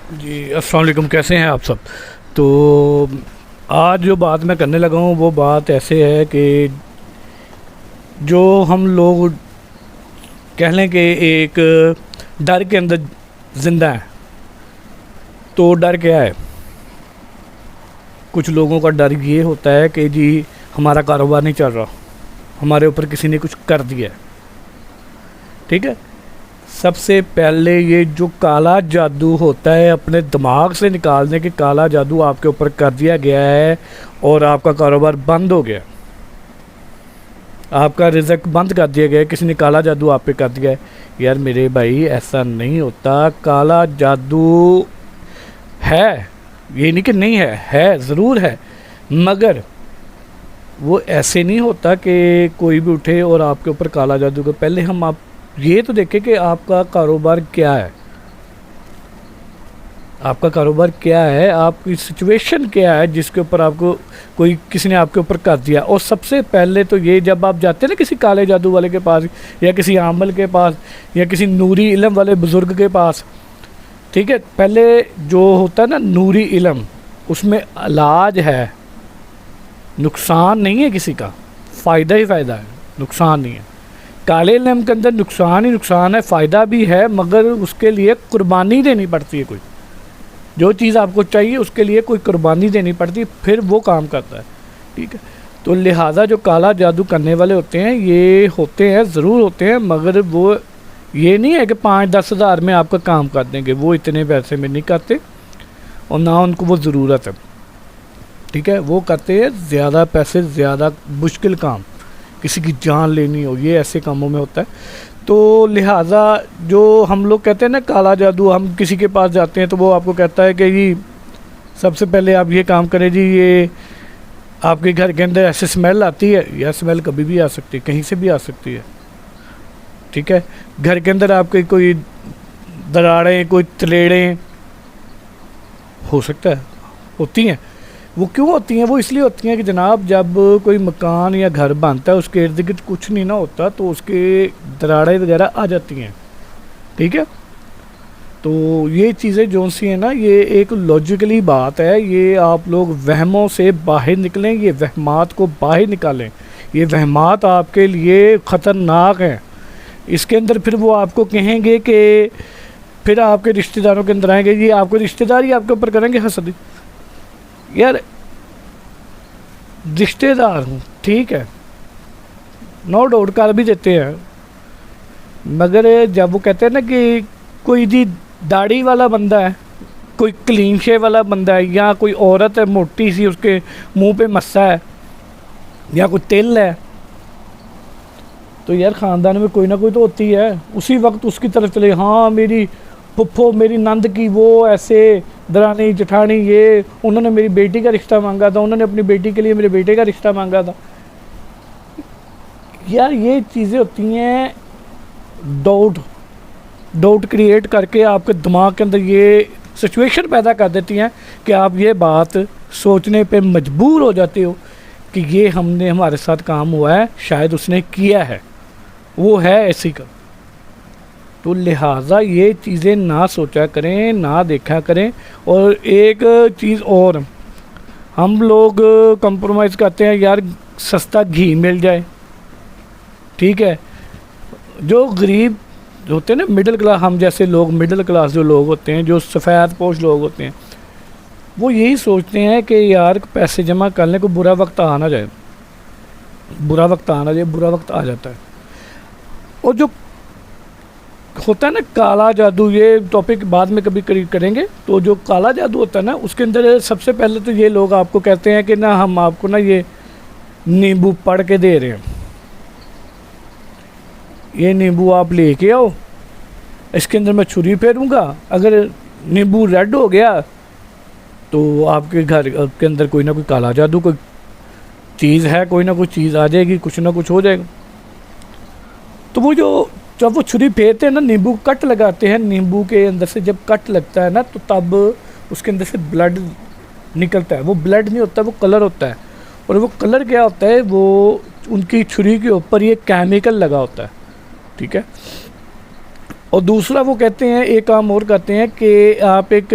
जी अस्सलाम वालेकुम, कैसे हैं आप सब। तो आज जो बात मैं करने लगा हूँ वो बात ऐसे है कि जो हम लोग कह लें कि एक डर के अंदर ज़िंदा हैं। तो डर क्या है? कुछ लोगों का डर ये होता है कि जी हमारा कारोबार नहीं चल रहा, हमारे ऊपर किसी ने कुछ कर दिया है। ठीक है, सबसे पहले ये जो काला जादू होता है अपने दिमाग से निकालने के, काला जादू आपके ऊपर कर दिया गया है और आपका कारोबार बंद हो गया, आपका रिज़्क बंद कर दिया गया है, किसी ने काला जादू आप पे कर दिया है। यार मेरे भाई, ऐसा नहीं होता। काला जादू है, ये नहीं कि नहीं है ज़रूर है, मगर वो ऐसे नहीं होता कि कोई भी उठे और आपके ऊपर काला जादू का। पहले हम आप ये तो देखें कि आपका कारोबार क्या है, आपका कारोबार क्या है, आपकी सिचुएशन क्या है जिसके ऊपर आपको कोई किसी ने आपके ऊपर कर दिया। और सबसे पहले तो ये, जब आप जाते हैं ना किसी काले जादू वाले के पास या किसी आमल के पास या किसी नूरी इल्म वाले बुज़ुर्ग के पास, ठीक है, पहले जो होता है ना नूरी इल्म, उसमें इलाज है, नुकसान नहीं है किसी का, फ़ायदा ही फ़ायदा है, नुकसान नहीं है। काले इल्म के अंदर नुकसान ही नुकसान है, फ़ायदा भी है, मगर उसके लिए कुर्बानी देनी पड़ती है। कोई जो चीज़ आपको चाहिए उसके लिए कोई कुर्बानी देनी पड़ती है, फिर वो काम करता है। ठीक है, तो लिहाजा जो काला जादू करने वाले होते हैं ये होते हैं, ज़रूर होते हैं, मगर वो ये नहीं है कि 5-10 हज़ार में आपका काम कर देंगे। वो इतने पैसे में नहीं करते और ना उनको वो ज़रूरत है। ठीक है, वो करते हैं ज़्यादा पैसे, ज़्यादा मुश्किल काम, किसी की जान लेनी हो, ये ऐसे कामों में होता है। तो लिहाजा जो हम लोग कहते हैं ना काला जादू, हम किसी के पास जाते हैं तो वो आपको कहता है कि जी सबसे पहले आप ये काम करें जी, ये आपके घर के अंदर ऐसे स्मेल आती है, या स्मेल कभी भी आ सकती है, कहीं से भी आ सकती है। ठीक है, घर के अंदर आपके कोई दरारें, कोई तलेड़ें हो सकता है, होती हैं। वो क्यों होती हैं? वो इसलिए होती हैं कि जनाब जब कोई मकान या घर बनता है उसके इर्द गिर्द कुछ नहीं ना होता तो उसके दरारें वगैरह आ जाती हैं। ठीक है, तो ये चीज़ें जो सी हैं ना, ये एक लॉजिकली बात है। ये आप लोग वहमों से बाहर निकलें, ये वहमात को बाहर निकालें। ये वहमात आपके लिए ख़तरनाक हैं। इसके अंदर फिर वो आपको कहेंगे कि फिर आपके रिश्तेदारों के अंदर आएंगे, ये आपके रिश्तेदार ही आपके ऊपर करेंगे हसद। यार रिश्तेदार हूँ, ठीक है, नो डाउट कर भी देते हैं, मगर जब वो कहते हैं ना कि कोई जी दाढ़ी वाला बंदा है, कोई क्लीन शेव वाला बंदा है, या कोई औरत है मोटी सी, उसके मुंह पे मस्सा है या कोई तिल है, तो यार ख़ानदान में कोई ना कोई तो होती है। उसी वक्त उसकी तरफ चले, हाँ मेरी फुफ्फो, मेरी नंद की वो ऐसे, दरानी जेठानी ये, उन्होंने मेरी बेटी का रिश्ता मांगा था, उन्होंने अपनी बेटी के लिए मेरे बेटे का रिश्ता मांगा था। यार ये चीज़ें होती हैं, डाउट क्रिएट करके आपके दिमाग के अंदर ये सिचुएशन पैदा कर देती हैं कि आप ये बात सोचने पे मजबूर हो जाते हो कि ये हमने, हमारे साथ काम हुआ है, शायद उसने किया है, वो है ऐसी का। तो लिहाजा ये चीज़ें ना सोचा करें, ना देखा करें। और एक चीज़ और, हम लोग कंप्रोमाइज़ करते हैं, यार सस्ता घी मिल जाए। ठीक है, जो गरीब होते हैं ना, मिडिल क्लास, हम जैसे लोग, मिडिल क्लास जो लोग होते हैं, जो सफ़ेद पोश लोग होते हैं, वो यही सोचते हैं कि यार पैसे जमा करने को बुरा वक्त आ ना जाए, बुरा वक्त आ ना जाए, बुरा वक्त आ जाता है। और जो होता है ना काला जादू, ये टॉपिक बाद में कभी करेंगे। तो जो काला जादू होता है ना, उसके अंदर सबसे पहले तो ये लोग आपको कहते हैं कि ना हम आपको ना ये नींबू पढ़ के दे रहे हैं, ये नींबू आप लेके आओ, इसके अंदर मैं छुरी फेरूंगा, अगर नींबू रेड हो गया तो आपके घर के अंदर कोई ना कोई काला जादू, कोई चीज़ है, कोई ना कोई चीज़ आ जाएगी, कुछ ना कुछ हो जाएगा। तो वो जो जब वो छुरी फेरते हैं ना, नींबू कट लगाते हैं, नींबू के अंदर से जब कट लगता है ना, तो तब उसके अंदर से ब्लड निकलता है। वो ब्लड नहीं होता, वो कलर होता है। और वो कलर क्या होता है, वो उनकी छुरी के ऊपर ये केमिकल लगा होता है। ठीक है, और दूसरा वो कहते हैं, एक काम और कहते हैं कि आप एक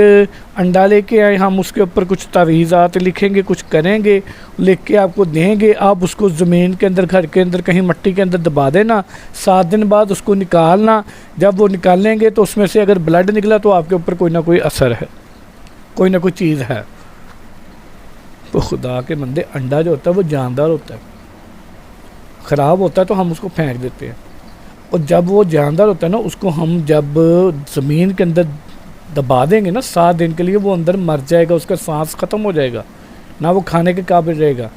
अंडा लेके आए, हम उसके ऊपर कुछ तावीज़ात लिखेंगे, कुछ करेंगे, लिख के आपको देंगे, आप उसको ज़मीन के अंदर, घर के अंदर, कहीं मिट्टी के अंदर दबा देना, 7 दिन बाद उसको निकालना। जब वो निकालेंगे तो उसमें से अगर ब्लड निकला तो आपके ऊपर कोई ना कोई असर है, कोई ना कोई चीज़ है। तो खुदा के बंदे, अंडा जो होता है वो जानदार होता है, ख़राब होता है तो हम उसको फेंक देते हैं। और जब वो जानदार होता है ना, उसको हम जब ज़मीन के अंदर दबा देंगे ना 7 दिन के लिए, वो अंदर मर जाएगा, उसका सांस ख़त्म हो जाएगा, ना वो खाने के काबिल रहेगा,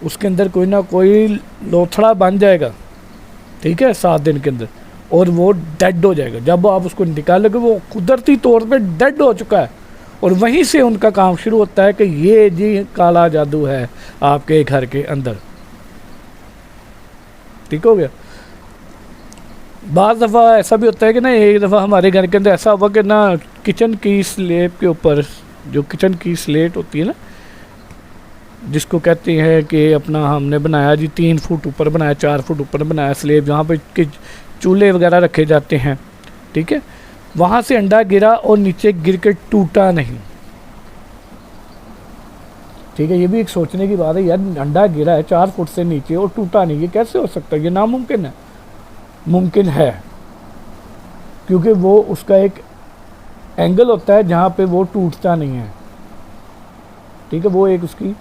उसके अंदर कोई ना कोई लोथड़ा बन जाएगा, ठीक है, 7 दिन के अंदर, और वो डेड हो जाएगा। जब आप उसको निकालोगे वो कुदरती तौर पे डेड हो चुका है। और वहीं से उनका काम शुरू होता है कि ये जी काला जादू है आपके घर के अंदर। ठीक हो गया। बाज़ दफ़ा ऐसा भी होता है कि ना, एक दफ़ा हमारे घर के अंदर ऐसा हुआ कि ना, किचन की स्लेब के ऊपर, जो किचन की स्लेट होती है ना, जिसको कहते हैं कि अपना हमने बनाया जी 3 फुट ऊपर बनाया, 4 फुट ऊपर बनाया स्लेब, जहाँ पे कि चूल्हे वगैरह रखे जाते हैं, ठीक है, वहाँ से अंडा गिरा और नीचे गिर के टूटा नहीं। ठीक है, ये भी एक सोचने की बात है यार, अंडा गिरा है 4 फुट से नीचे और टूटा नहीं, ये कैसे हो सकता है? ये नामुमकिन है। मुमकिन है, क्योंकि वो उसका एक एंगल होता है जहाँ पे वो टूटता नहीं है। ठीक है, वो एक उसकी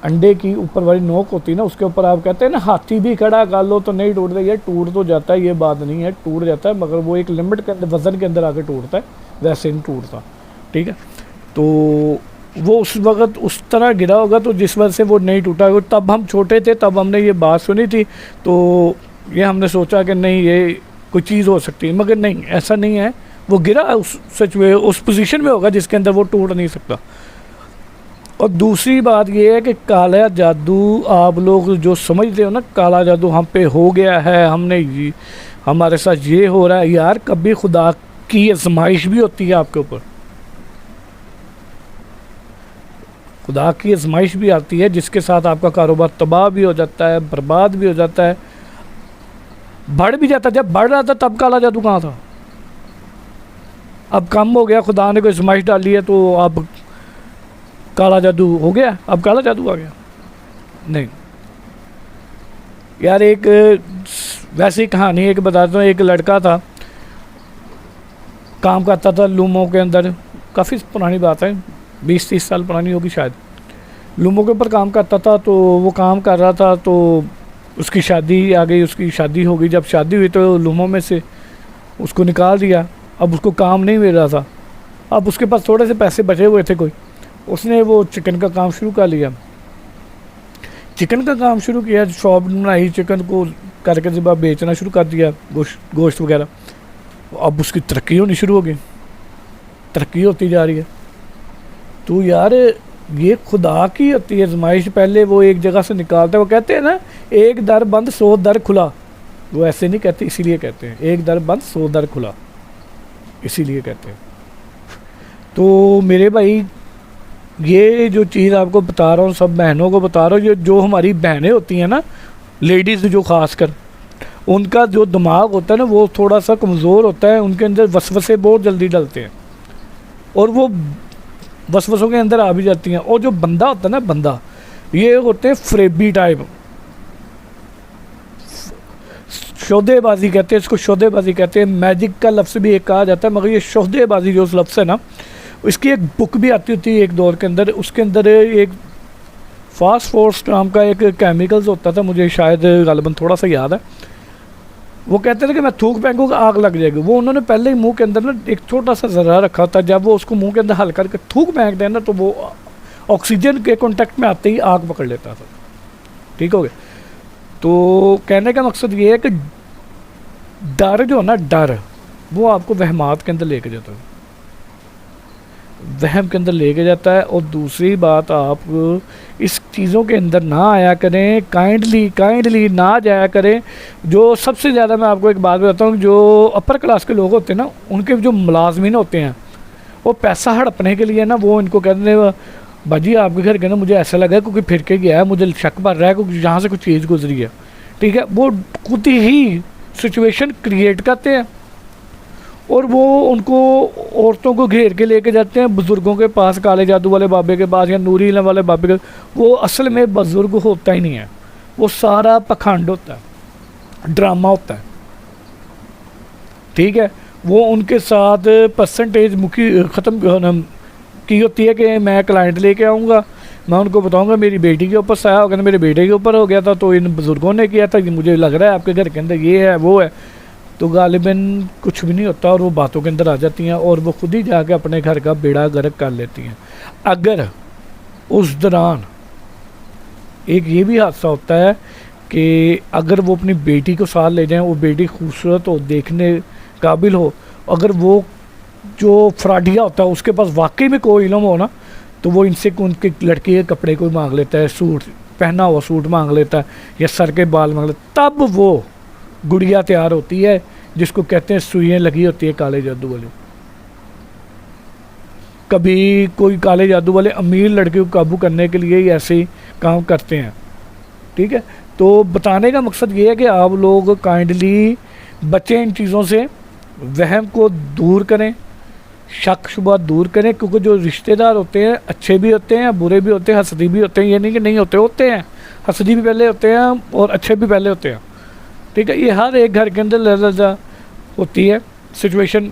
अंडे की ऊपर वाली नोक होती है ना, उसके ऊपर आप कहते हैं ना हाथी भी खड़ा कर लो तो नहीं टूटता। ये टूट तो जाता है, ये बात नहीं है, टूट जाता है, मगर वो एक लिमिट के अंदर, वज़न के अंदर आके टूटता है, वैसे नहीं टूटता। ठीक है, तो वो उस वक़्त उस तरह गिरा होगा तो जिस वजह से वो नहीं टूटा होगा। तब हम छोटे थे, तब हमने ये बात सुनी थी, तो ये हमने सोचा कि नहीं ये कोई चीज़ हो सकती है, मगर नहीं, ऐसा नहीं है। वो गिरा उस पोजीशन में होगा जिसके अंदर वो टूट नहीं सकता। और दूसरी बात ये है कि काला जादू, आप लोग जो समझते हो ना काला जादू हम पे हो गया है, हमारे साथ ये हो रहा है, यार कभी खुदा की आजमाइश भी होती है आपके ऊपर, खुदा की आजमाइश भी आती है, जिसके साथ आपका कारोबार तबाह भी हो जाता है, बर्बाद भी हो जाता है, बढ़ भी जाता है। जब बढ़ रहा था तब काला जादू कहाँ था? अब कम हो गया, खुदा ने कोई आजमाइश डाली है तो अब काला जादू हो गया, अब काला जादू आ गया? नहीं यार, एक वैसी कहानी एक बताता हूँ। एक लड़का था, काम करता था लूमों के अंदर, काफ़ी पुरानी बात है, 20-30 साल पुरानी होगी शायद। लूमों के ऊपर काम करता था, तो वो काम कर रहा था तो उसकी शादी आ गई, उसकी शादी हो गई। जब शादी हुई तो लूमों में से उसको निकाल दिया, अब उसको काम नहीं मिल रहा था। अब उसके पास थोड़े से पैसे बचे हुए थे, कोई उसने वो चिकन का काम शुरू कर लिया। चिकन का काम शुरू किया, शॉप बनाई, चिकन को करके जब बेचना शुरू कर दिया, गोश्त वगैरह। अब उसकी तरक्की होनी शुरू हो गई, तरक्की होती जा रही है। तो यार ये खुदा की होती है आजमाइश। पहले वो एक जगह से निकालते हैं, वो कहते हैं ना एक दर बंद 100 दर खुला, वो ऐसे नहीं कहते, इसीलिए कहते हैं एक दर बंद 100 दर खुला, इसीलिए कहते हैं। तो मेरे भाई, ये जो चीज़ आपको बता रहा हूँ, सब बहनों को बता रहा हूँ, ये जो हमारी बहनें होती हैं ना, लेडीज़ जो ख़ास कर, उनका जो दिमाग होता है ना वो थोड़ा सा कमज़ोर होता है, उनके अंदर वसवसे बहुत जल्दी डलते हैं और वो वसवसों के अंदर आ भी जाती हैं। और जो बंदा होता है ना, बंदा, ये होते हैं फ्रेबी टाइप, शोधेबाजी कहते हैं इसको, शोधेबाजी कहते हैं। मैजिक का लफ्ज़ भी एक कहा जाता है, मगर ये शोधेबाजी जो लफ्ज़ है ना, इसकी एक बुक भी आती होती है एक दौर के अंदर। उसके अंदर एक फास्फोरस नाम का एक केमिकल्स होता था, मुझे शायद गालिबन थोड़ा सा याद है। वो कहते थे कि मैं थूक फेंकूँगा आग लग जाएगी। वो उन्होंने पहले ही मुंह के अंदर ना एक छोटा सा ज़रा रखा था, जब वो उसको मुंह के अंदर हल्का करके थूक फेंक देना तो वो ऑक्सीजन के कॉन्टेक्ट में आते ही आग पकड़ लेता था। ठीक हो गया। तो कहने का मकसद ये है कि डर जो है ना, डर वो आपको वहमात के अंदर लेके जाता है, वहम के अंदर लेके जाता है। और दूसरी बात, आप इस चीज़ों के अंदर ना आया करें, काइंडली ना जाया करें। जो सबसे ज़्यादा, मैं आपको एक बात बताता हूँ, जो अपर क्लास के लोग होते हैं ना, उनके जो मुलाजमीन होते हैं, वो पैसा हड़पने के लिए ना, वो इनको कहते हैं भाजी आपके घर के ना मुझे ऐसा लगा है क्योंकि फिर के गया है, मुझे शक पड़ रहा है क्योंकि यहाँ से कुछ चीज़ गुजरी है। ठीक है, वो खुद ही सिचुएशन क्रिएट करते हैं और वो उनको औरतों को घेर के लेके जाते हैं बुज़ुर्गों के पास, काले जादू वाले बाबे के पास या नूरी इल्म वाले बाबे के। वो असल में बुज़ुर्ग होता ही नहीं है, वो सारा पखंड होता है, ड्रामा होता है। ठीक है, वो उनके साथ परसेंटेज मुखी ख़त्म की होती है कि मैं क्लाइंट लेके आऊँगा, मैं उनको बताऊँगा मेरी बेटी के ऊपर साया होगा, मेरे बेटे के ऊपर हो गया था तो इन बुज़ुर्गों ने किया था, मुझे लग रहा है आपके घर के अंदर ये है वो है। तो गालिबन कुछ भी नहीं होता और वो बातों के अंदर आ जाती हैं और वो खुद ही जाके अपने घर का बेड़ा गर्क कर लेती हैं। अगर उस दौरान एक ये भी हादसा होता है कि अगर वो अपनी बेटी को साथ ले जाएं, वो बेटी खूबसूरत हो, देखने काबिल हो, अगर वो जो फ्राडिया होता है उसके पास वाकई में कोई इल्म हो ना, तो वो इनसे उनके लड़के के कपड़े कोई मांग लेता है, सूट पहना हुआ सूट मांग लेता है या सर के बाल मांग लेता है, तब वो गुड़िया तैयार होती है जिसको कहते हैं सुइयाँ लगी होती है काले जादू वाले। कभी कोई काले जादू वाले अमीर लड़के को काबू करने के लिए ही ऐसे ही काम करते हैं। ठीक है, तो बताने का मकसद ये है कि आप लोग काइंडली बचें इन चीज़ों से, वहम को दूर करें, शक शुबा दूर करें, क्योंकि जो रिश्तेदार होते हैं अच्छे भी होते हैं बुरे भी होते हैं, हसदी भी होते हैं, ये नहीं कि नहीं होते, होते हैं, हसदी भी पहले होते हैं और अच्छे भी पहले होते हैं। ठीक है, ये हर एक घर के अंदर लहजा होती है सिचुएशन,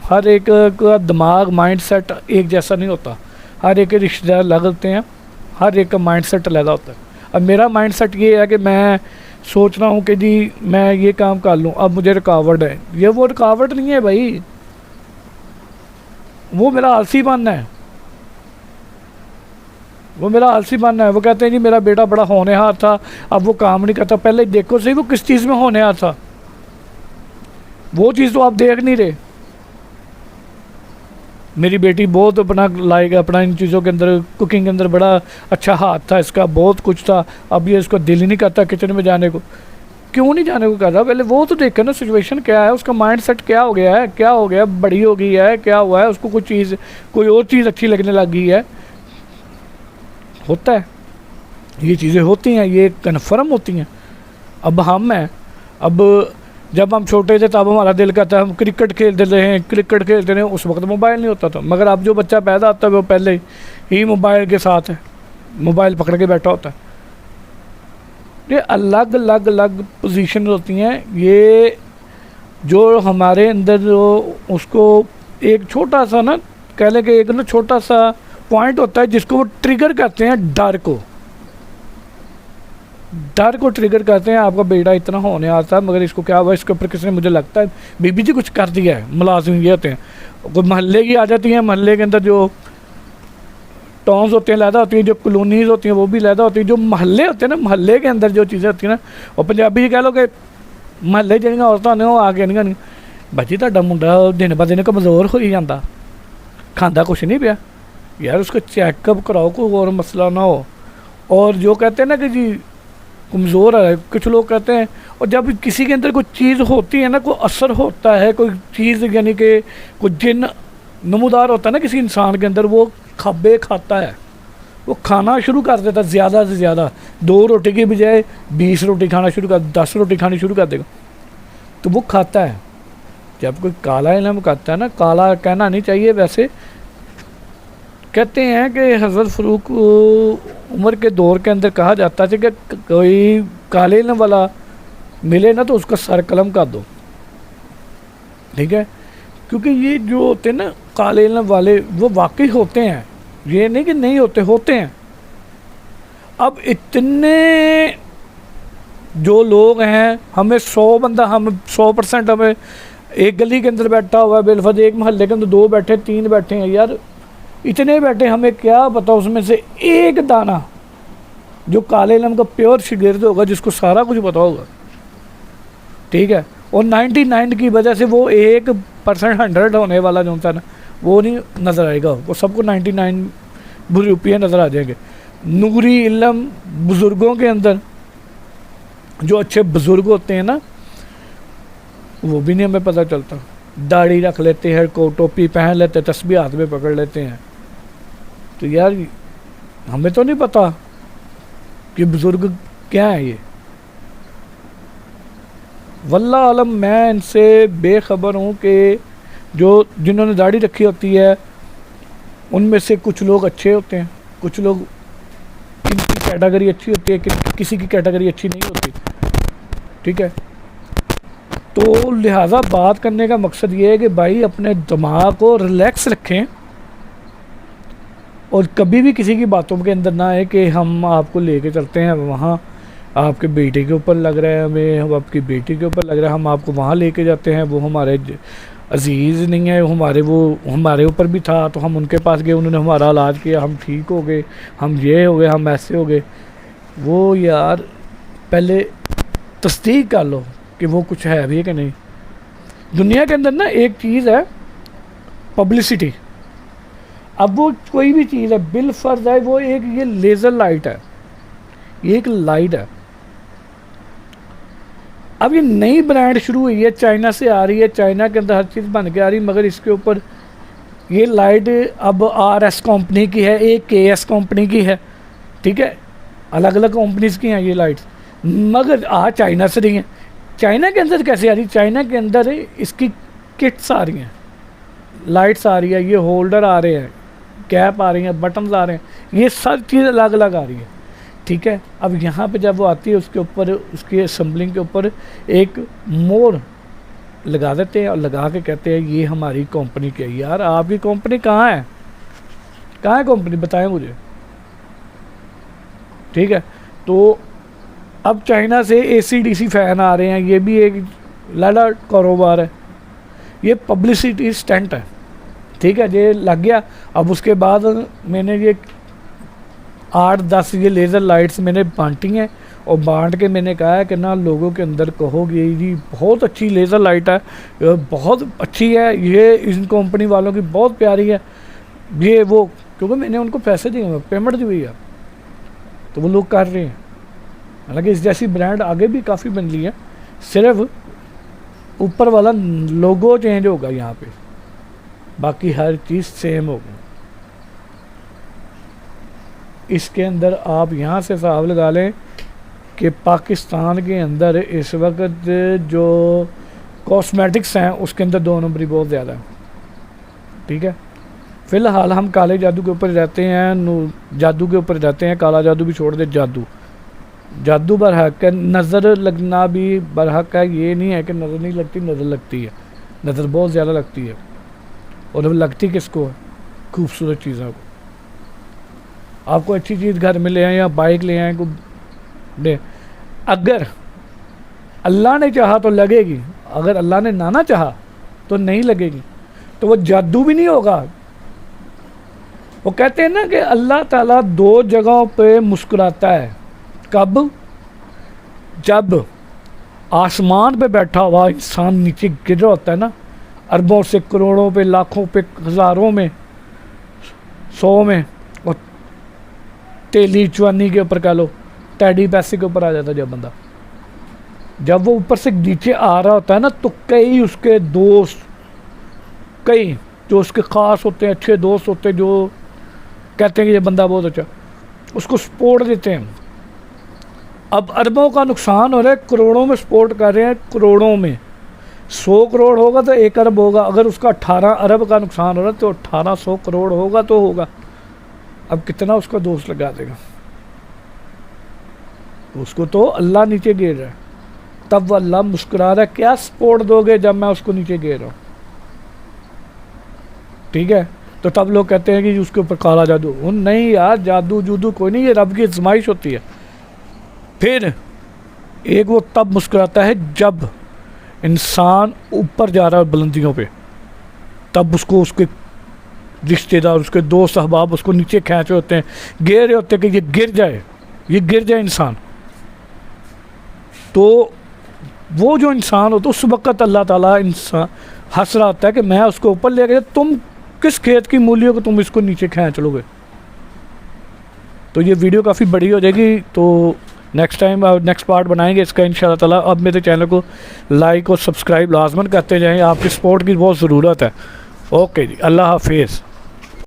हर एक का दिमाग माइंड सेट एक जैसा नहीं होता, हर एक के रिश्तेदार अलग होते हैं, हर एक का माइंड सेट अलग होता है। अब मेरा माइंड सेट ये है कि मैं सोच रहा हूँ कि जी मैं ये काम कर लूँ, अब मुझे रुकावट है, ये वो रुकावट नहीं है भाई, वो मेरा आलसी बनना है, वो मेरा आलसी बनना है। वो कहते हैं जी मेरा बेटा बड़ा होनहार था, अब वो काम नहीं करता। पहले देखो सही वो किस चीज़ में होनहार था, वो चीज़ तो आप देख नहीं रहे। मेरी बेटी बहुत अपना लाइक अपना इन चीज़ों के अंदर, कुकिंग के अंदर बड़ा अच्छा हाथ था इसका, बहुत कुछ था, अब ये इसको दिल ही नहीं करता किचन में जाने को। क्यों नहीं जाने को कर रहा? पहले वो तो देखकर ना सिचुएशन क्या है, उसका माइंड सेट क्या हो गया है, क्या हो गया, बड़ी हो गई है, क्या हुआ है, उसको कुछ चीज़ कोई और चीज़ अच्छी लगने लग गई है। होता है, ये चीज़ें होती हैं, ये कन्फर्म होती हैं। अब हम हैं, अब जब हम छोटे थे तब हमारा दिल करता है हम क्रिकेट खेलते रहे, क्रिकेट खेलते रहे, उस वक्त मोबाइल नहीं होता था। मगर अब जो बच्चा पैदा होता है वो पहले ही मोबाइल के साथ है, मोबाइल पकड़ के बैठा होता है। ये अलग अलग अलग पोजीशन होती हैं। ये जो हमारे अंदर जो उसको एक छोटा सा ना कह लें कि एक ना छोटा सा पॉइंट होता है जिसको वो ट्रिगर करते हैं, डर को ट्रिगर करते हैं। आपका बेटा इतना होने आता है मगर इसको क्या हुआ, इसके ऊपर किसने, मुझे लगता है बीबी जी कुछ कर दिया है। मुलाजिम ये होते हैं, कोई मोहल्ले की आ जाती हैं, मोहल्ले के अंदर जो टाउन्स होते हैं लैदा होती हैं, जो कॉलोनीज़ होती हैं वो भी लैदा होती हैं, जो मोहल्ले होते हैं ना, मोहल्ले के अंदर जो चीज़ें होती हैं ना, और पंजाबी जी कह लो कि मोहल्ले जिहड़ियां औरतां ने वो आके नहीं बच्ची तुहाडा मुंडा दिन ब दिन कमज़ोर होई जांदा, खांदा कुछ नहीं पिया यार, उसको चेकअप कराओ, कोई और मसला ना हो। और जो कहते हैं ना कि जी कमज़ोर है, कुछ लोग कहते हैं, और जब किसी के अंदर कोई चीज़ होती है ना, कोई असर होता है, कोई चीज़ यानी कि कोई जिन नमूदार होता है ना किसी इंसान के अंदर, वो खब्बे खाता है, वो खाना शुरू कर देता ज़्यादा से ज़्यादा, 2 रोटी की बजाय 20 रोटी खाना शुरू कर, 10 रोटी खानी शुरू कर देगा, तो वो खाता है। जब कोई काला इल्म करता है ना, काला कहना नहीं चाहिए वैसे, कहते हैं कि हज़रत फ़ारूक उमर के दौर के अंदर कहा जाता है कि कोई काले इल्म वाला मिले ना तो उसका सर कलम कर दो। ठीक है, क्योंकि ये जो होते हैं ना काले इल्म वाले, वो वाकई होते हैं, ये नहीं कि नहीं होते, होते हैं। अब इतने जो लोग हैं, हमें 100 बंदा, हम 100% हमें एक गली के अंदर बैठा हुआ है बिलफद, एक मोहल्ले के अंदर 2 बैठे 3 बैठे हैं यार, इतने बैठे, हमें क्या पता उसमें से एक दाना जो काले इल्म का प्योर शिगिर्द होगा जिसको सारा कुछ पता होगा। ठीक है, और 99 की वजह से वो 1% 100 होने वाला जो होता है ना, वो नहीं नज़र आएगा, वो सबको 99 बुरी रुपये नज़र आ जाएंगे। नूरी इल्म बुज़ुर्गों के अंदर जो अच्छे बुज़ुर्ग होते हैं ना, वो भी नहीं हमें पता चलता। दाढ़ी रख लेते हैं, को टोपी पहन लेते हैं, तस्बीह हाथ में पकड़ लेते हैं, तो यार हमें तो नहीं पता कि बुज़ुर्ग क्या है ये। वल्लाह आलम, मैं इनसे बेखबर हूँ कि जो जिन्होंने दाढ़ी रखी होती है उनमें से कुछ लोग अच्छे होते हैं, कुछ लोग इनकी कैटेगरी अच्छी होती है, किसी की कैटेगरी अच्छी नहीं होती, ठीक है। तो लिहाजा बात करने का मकसद ये है कि भाई अपने दिमाग को रिलैक्स रखें और कभी भी किसी की बातों के अंदर ना आए कि हम आपको लेके चलते हैं वहाँ, आपके बेटे के ऊपर लग रहा है हमें, हम आपकी बेटी के ऊपर लग रहा है, हम आपको वहाँ लेके जाते हैं, वो हमारे अजीज़ नहीं है, वो हमारे ऊपर भी था तो हम उनके पास गए, उन्होंने हमारा इलाज किया, हम ठीक हो गए, हम ये हो गए, हम ऐसे हो गए। वो यार पहले तस्दीक कर लो कि वो कुछ है भी कि नहीं। दुनिया के अंदर ना एक चीज़ है पब्लिसिटी। अब वो कोई भी चीज़ है बिल फर्ज है, वो एक ये लेज़र लाइट है, ये एक लाइट है। अब ये नई ब्रांड शुरू हुई है, चाइना से आ रही है, चाइना के अंदर हर चीज़ बन के आ रही है, मगर इसके ऊपर ये लाइट अब RS कंपनी की है, एक KS कंपनी की है, ठीक है, अलग अलग कंपनीज़ की हैं ये लाइट्स, मगर चाइना से रही हैं। चाइना के अंदर कैसे आ रही है? चाइना के अंदर इसकी किट्स आ रही हैं, लाइट्स आ रही है, ये होल्डर आ रहे हैं, कैप आ रही हैं, बटन्स आ रहे हैं, ये सब चीज़ अलग अलग आ रही है, ठीक है। अब यहाँ पे जब वो आती है उसके ऊपर, उसके असम्बलिंग के ऊपर एक मोर लगा देते हैं और लगा के कहते हैं ये हमारी कंपनी की है। यार आपकी कंपनी कहाँ है? कहाँ है कंपनी? बताएं मुझे, ठीक है। तो अब चाइना से AC/DC फ़ैन आ रहे हैं, ये भी एक लड़ा कारोबार है, ये पब्लिसिटी स्टंट है, ठीक है। ये लग गया। अब उसके बाद मैंने ये 8-10 ये लेज़र लाइट्स मैंने बांटी हैं और बांट के मैंने कहा है कि ना लोगों के अंदर कहोगे जी बहुत अच्छी लेज़र लाइट है, बहुत अच्छी है, ये इन कंपनी वालों की बहुत प्यारी है, ये वो, क्योंकि मैंने उनको पैसे दिए हैं, पेमेंट दी हुई है, तो वो लोग कर रहे हैं। हालांकि इस जैसी ब्रांड आगे भी काफ़ी बन ली है, सिर्फ ऊपर वाला लोगो चेंज होगा यहाँ पे, बाकी हर चीज़ सेम होगी। इसके अंदर आप यहाँ से हिसाब लगा लें कि पाकिस्तान के अंदर इस वक्त जो कॉस्मेटिक्स हैं उसके अंदर 2 नंबरी बहुत ज़्यादा है, ठीक है। फ़िलहाल हम काले जादू के ऊपर रहते हैं, जादू के ऊपर रहते हैं, काला जादू भी छोड़ दे, जादू बरहक है, नज़र लगना भी बरहक है, ये नहीं है कि नज़र नहीं लगती, नज़र लगती है, नज़र बहुत ज़्यादा लगती है। और अब लगती किसको है? खूबसूरत चीज़ों को। आपको अच्छी चीज़ घर में ले आए या बाइक ले आए को दे, अगर अल्लाह ने चाहा तो लगेगी, अगर अल्लाह ने ना चाहा तो नहीं लगेगी, तो वो जादू भी नहीं होगा। वो कहते हैं ना कि अल्लाह ताला 2 जगहों पे मुस्कुराता है, कब? जब आसमान पे बैठा हुआ इंसान नीचे गिर रहा होता है ना, अरबों से करोड़ों पे, लाखों पे, हज़ारों में, 100 में, और तेली चवानी के ऊपर कह लो, टैडी पैसे के ऊपर आ जाता है जब बंदा, जब वो ऊपर से नीचे आ रहा होता है ना, तो कई उसके दोस्त, कई जो उसके ख़ास होते हैं, अच्छे दोस्त होते हैं, जो कहते हैं कि ये बंदा बहुत अच्छा, उसको सपोर्ट देते हैं। अब अरबों का नुकसान हो रहा है, करोड़ों में सपोर्ट कर रहे हैं, करोड़ों में। 100 करोड़ होगा तो 1 अरब होगा, अगर उसका 18 अरब का नुकसान हो रहा है तो 1800 करोड़ होगा तो होगा। अब कितना उसका दोस्त लगा देगा? उसको तो अल्लाह नीचे गिर रहा है, तब वो अल्लाह मुस्कुरा रहा है, क्या सपोर्ट दोगे जब मैं उसको नीचे गिर रहा हूँ, ठीक है। तो तब लोग कहते हैं कि उसके ऊपर काला जादू, नहीं यार, जादू जूदू कोई नहीं, ये रब की आजमाइश होती है। फिर एक वो तब मुस्कुराता है जब इंसान ऊपर जा रहा है बुलंदियों पे, तब उसको उसके रिश्तेदार, उसके दोस्त अहबाब उसको नीचे खींचे होते हैं, गिर रहे होते हैं कि ये गिर जाए इंसान। तो वो जो इंसान होता है उस वक़्त अल्लाह ताला इंसान हंस रहा होता है कि मैं उसको ऊपर ले गया, तुम किस खेत की मूलियों को तुम इसको नीचे खींच लोगे। तो ये वीडियो काफ़ी बड़ी हो जाएगी, तो नेक्स्ट टाइम नेक्स्ट पार्ट बनाएंगे इसका इंशाल्लाह ताला। अब मेरे चैनल को लाइक और सब्सक्राइब लाजमन करते जाएं, आपकी सपोर्ट की बहुत ज़रूरत है। ओके जी, अल्लाह हाफिज़।